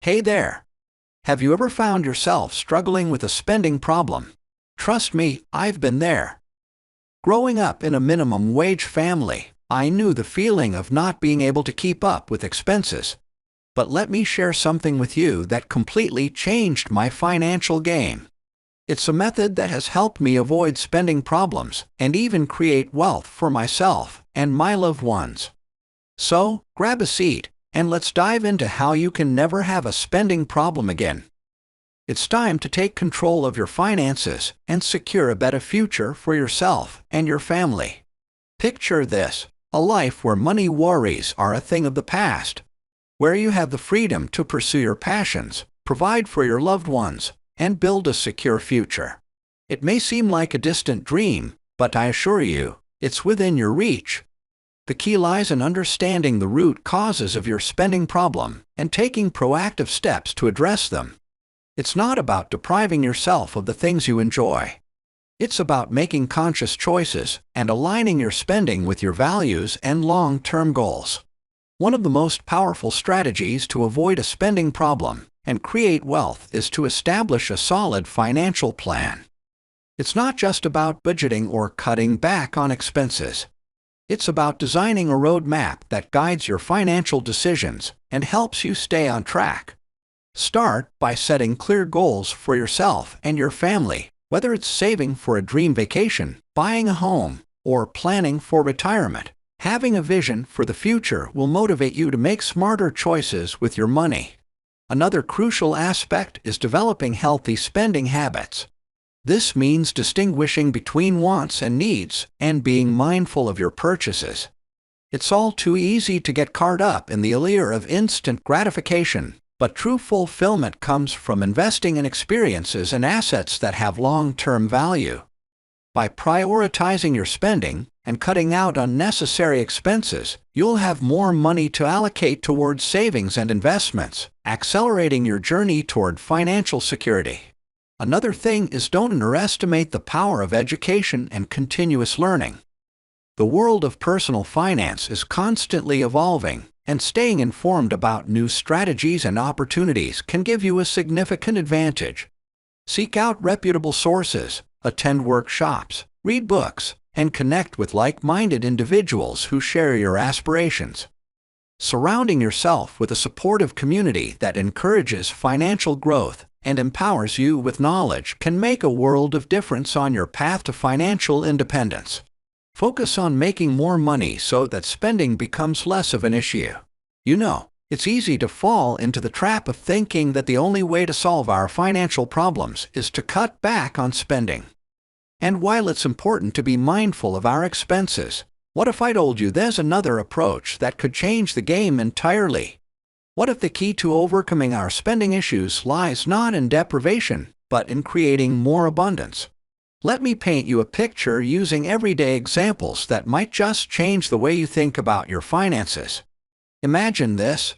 Hey there! Have you ever found yourself struggling with a spending problem? Trust me, I've been there. Growing up in a minimum wage family, I knew the feeling of not being able to keep up with expenses. But let me share something with you that completely changed my financial game. It's a method that has helped me avoid spending problems and even create wealth for myself and my loved ones. So, grab a seat, and let's dive into how you can never have a spending problem again. It's time to take control of your finances and secure a better future for yourself and your family. Picture this: a life where money worries are a thing of the past, where you have the freedom to pursue your passions, provide for your loved ones, and build a secure future. It may seem like a distant dream, but I assure you, it's within your reach. The key lies in understanding the root causes of your spending problem and taking proactive steps to address them. It's not about depriving yourself of the things you enjoy. It's about making conscious choices and aligning your spending with your values and long-term goals. One of the most powerful strategies to avoid a spending problem and create wealth is to establish a solid financial plan. It's not just about budgeting or cutting back on expenses. It's about designing a roadmap that guides your financial decisions and helps you stay on track. Start by setting clear goals for yourself and your family, whether it's saving for a dream vacation, buying a home, or planning for retirement. Having a vision for the future will motivate you to make smarter choices with your money. Another crucial aspect is developing healthy spending habits. This means distinguishing between wants and needs and being mindful of your purchases. It's all too easy to get caught up in the allure of instant gratification, but true fulfillment comes from investing in experiences and assets that have long-term value. By prioritizing your spending and cutting out unnecessary expenses, you'll have more money to allocate towards savings and investments, accelerating your journey toward financial security. Another thing is, don't underestimate the power of education and continuous learning. The world of personal finance is constantly evolving, and staying informed about new strategies and opportunities can give you a significant advantage. Seek out reputable sources, attend workshops, read books, and connect with like-minded individuals who share your aspirations. Surrounding yourself with a supportive community that encourages financial growth and empowers you with knowledge can make a world of difference on your path to financial independence. Focus on making more money so that spending becomes less of an issue. You know, it's easy to fall into the trap of thinking that the only way to solve our financial problems is to cut back on spending. And while it's important to be mindful of our expenses, what if I told you there's another approach that could change the game entirely? What if the key to overcoming our spending issues lies not in deprivation, but in creating more abundance? Let me paint you a picture using everyday examples that might just change the way you think about your finances. Imagine this.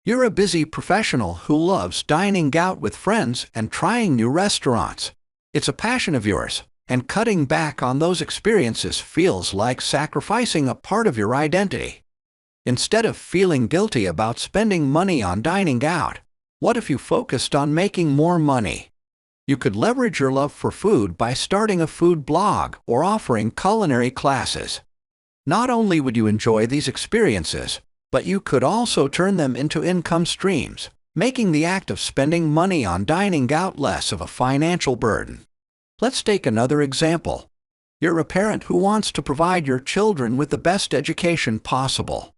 You're a busy professional who loves dining out with friends and trying new restaurants. It's a passion of yours, and cutting back on those experiences feels like sacrificing a part of your identity. Instead of feeling guilty about spending money on dining out, what if you focused on making more money? You could leverage your love for food by starting a food blog or offering culinary classes. Not only would you enjoy these experiences, but you could also turn them into income streams, making the act of spending money on dining out less of a financial burden. Let's take another example. You're a parent who wants to provide your children with the best education possible.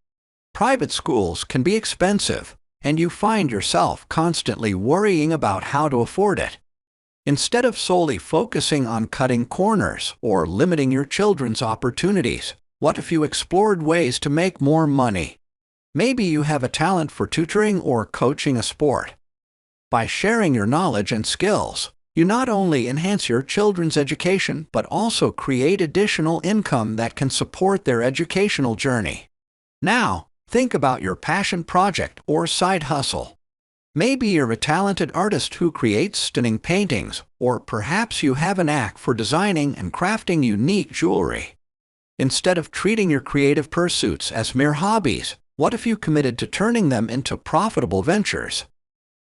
Private schools can be expensive, and you find yourself constantly worrying about how to afford it. Instead of solely focusing on cutting corners or limiting your children's opportunities, what if you explored ways to make more money? Maybe you have a talent for tutoring or coaching a sport. By sharing your knowledge and skills, you not only enhance your children's education but also create additional income that can support their educational journey. Now, think about your passion project or side hustle. Maybe you're a talented artist who creates stunning paintings, or perhaps you have a knack for designing and crafting unique jewelry. Instead of treating your creative pursuits as mere hobbies, what if you committed to turning them into profitable ventures?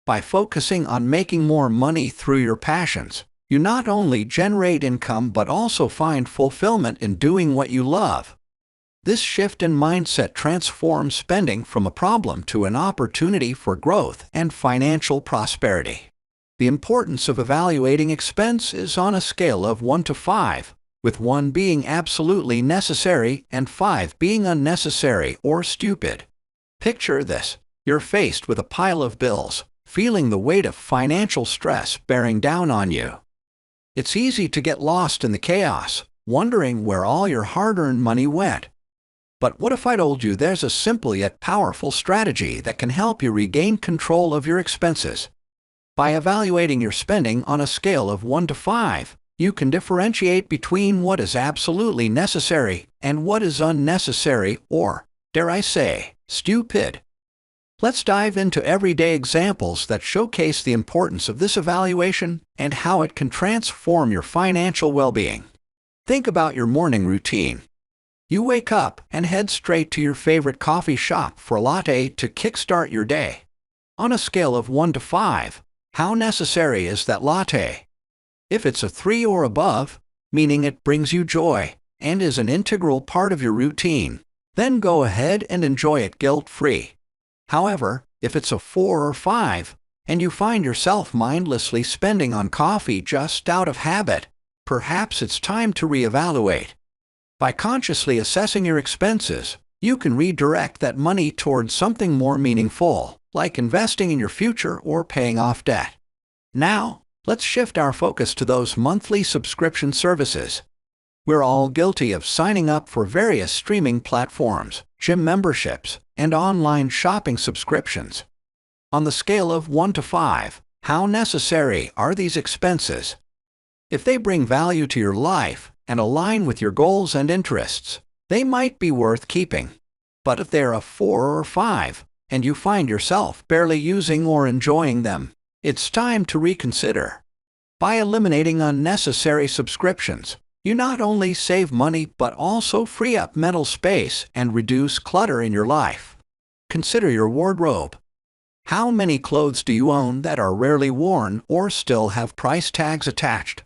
By focusing on making more money through your passions, you not only generate income but also find fulfillment in doing what you love. This shift in mindset transforms spending from a problem to an opportunity for growth and financial prosperity. The importance of evaluating expense is on a scale of 1 to 5, with 1 being absolutely necessary and 5 being unnecessary or stupid. Picture this: you're faced with a pile of bills, feeling the weight of financial stress bearing down on you. It's easy to get lost in the chaos, wondering where all your hard-earned money went. But what if I told you there's a simple yet powerful strategy that can help you regain control of your expenses? By evaluating your spending on a scale of 1 to 5, you can differentiate between what is absolutely necessary and what is unnecessary or, dare I say, stupid. Let's dive into everyday examples that showcase the importance of this evaluation and how it can transform your financial well-being. Think about your morning routine. You wake up and head straight to your favorite coffee shop for a latte to kickstart your day. On a scale of 1 to 5, how necessary is that latte? If it's a 3 or above, meaning it brings you joy and is an integral part of your routine, then go ahead and enjoy it guilt-free. However, if it's a 4 or 5, and you find yourself mindlessly spending on coffee just out of habit, perhaps it's time to reevaluate. By consciously assessing your expenses, you can redirect that money towards something more meaningful, like investing in your future or paying off debt. Now, let's shift our focus to those monthly subscription services. We're all guilty of signing up for various streaming platforms, gym memberships, and online shopping subscriptions. On the scale of 1 to 5, how necessary are these expenses? If they bring value to your life and align with your goals and interests, they might be worth keeping. But if they're a 4 or 5, and you find yourself barely using or enjoying them, it's time to reconsider. By eliminating unnecessary subscriptions, you not only save money but also free up mental space and reduce clutter in your life. Consider your wardrobe. How many clothes do you own that are rarely worn or still have price tags attached?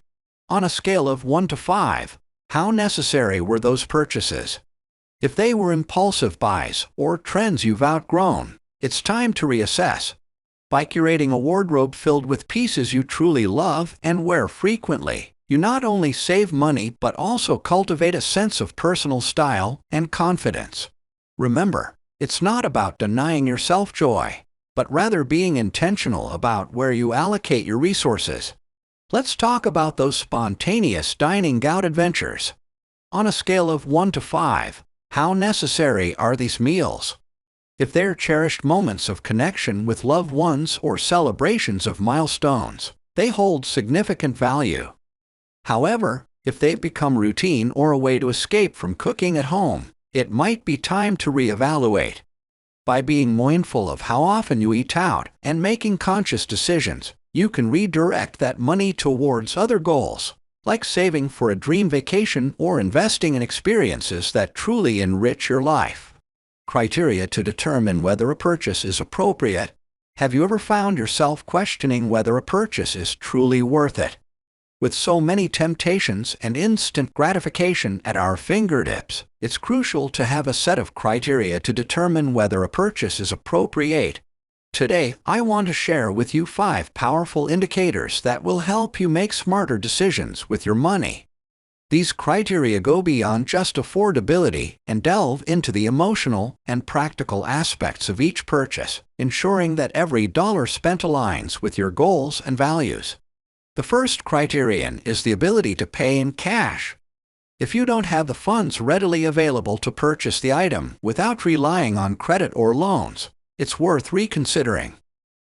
On a scale of 1 to 5, how necessary were those purchases? If they were impulsive buys or trends you've outgrown, it's time to reassess. By curating a wardrobe filled with pieces you truly love and wear frequently, you not only save money but also cultivate a sense of personal style and confidence. Remember, it's not about denying yourself joy, but rather being intentional about where you allocate your resources. Let's talk about those spontaneous dining out adventures. On a scale of 1 to 5, how necessary are these meals? If they're cherished moments of connection with loved ones or celebrations of milestones, they hold significant value. However, if they've become routine or a way to escape from cooking at home, it might be time to reevaluate. By being mindful of how often you eat out and making conscious decisions, you can redirect that money towards other goals, like saving for a dream vacation or investing in experiences that truly enrich your life. Criteria to determine whether a purchase is appropriate. Have you ever found yourself questioning whether a purchase is truly worth it? With so many temptations and instant gratification at our fingertips, it's crucial to have a set of criteria to determine whether a purchase is appropriate. Today, I want to share with you 5 powerful indicators that will help you make smarter decisions with your money. These criteria go beyond just affordability and delve into the emotional and practical aspects of each purchase, ensuring that every dollar spent aligns with your goals and values. The first criterion is the ability to pay in cash. If you don't have the funds readily available to purchase the item without relying on credit or loans, it's worth reconsidering.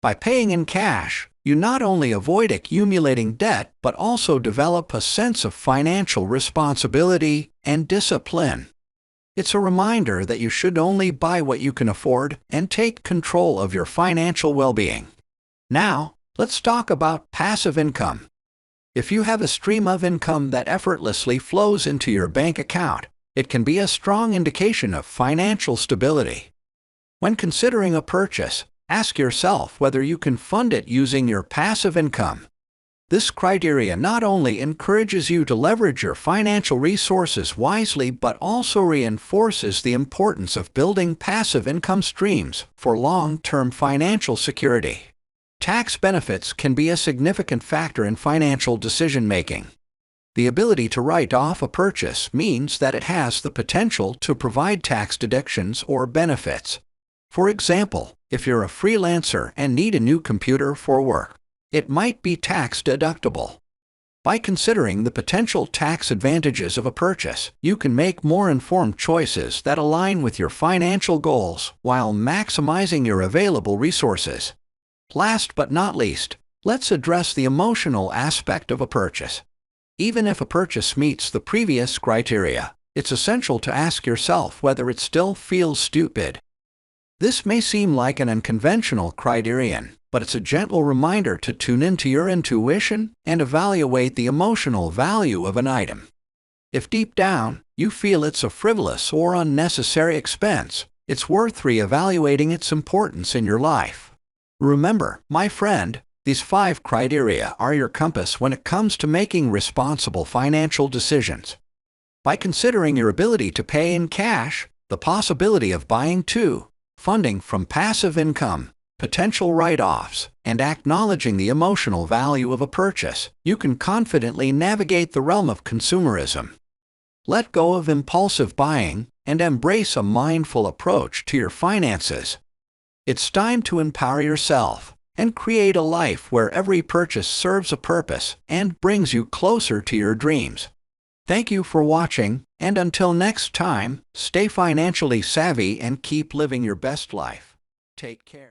By paying in cash, you not only avoid accumulating debt but also develop a sense of financial responsibility and discipline. It's a reminder that you should only buy what you can afford and take control of your financial well-being. Now, let's talk about passive income. If you have a stream of income that effortlessly flows into your bank account, it can be a strong indication of financial stability. When considering a purchase, Ask yourself whether you can fund it using your passive income. This criteria not only encourages you to leverage your financial resources wisely but also reinforces the importance of building passive income streams for long-term financial security. Tax benefits can be a significant factor in financial decision-making. The ability to write off a purchase means that it has the potential to provide tax deductions or benefits. For example, if you're a freelancer and need a new computer for work, it might be tax deductible. By considering the potential tax advantages of a purchase, you can make more informed choices that align with your financial goals while maximizing your available resources. Last but not least, let's address the emotional aspect of a purchase. Even if a purchase meets the previous criteria, it's essential to ask yourself whether it still feels stupid. This may seem like an unconventional criterion, but it's a gentle reminder to tune into your intuition and evaluate the emotional value of an item. If deep down you feel it's a frivolous or unnecessary expense, it's worth re-evaluating its importance in your life. Remember, my friend, these 5 criteria are your compass when it comes to making responsible financial decisions. By considering your ability to pay in cash, the possibility of buying funding from passive income, potential write-offs, and acknowledging the emotional value of a purchase, you can confidently navigate the realm of consumerism. Let go of impulsive buying and embrace a mindful approach to your finances. It's time to empower yourself and create a life where every purchase serves a purpose and brings you closer to your dreams. Thank you for watching, and until next time, stay financially savvy and keep living your best life. Take care.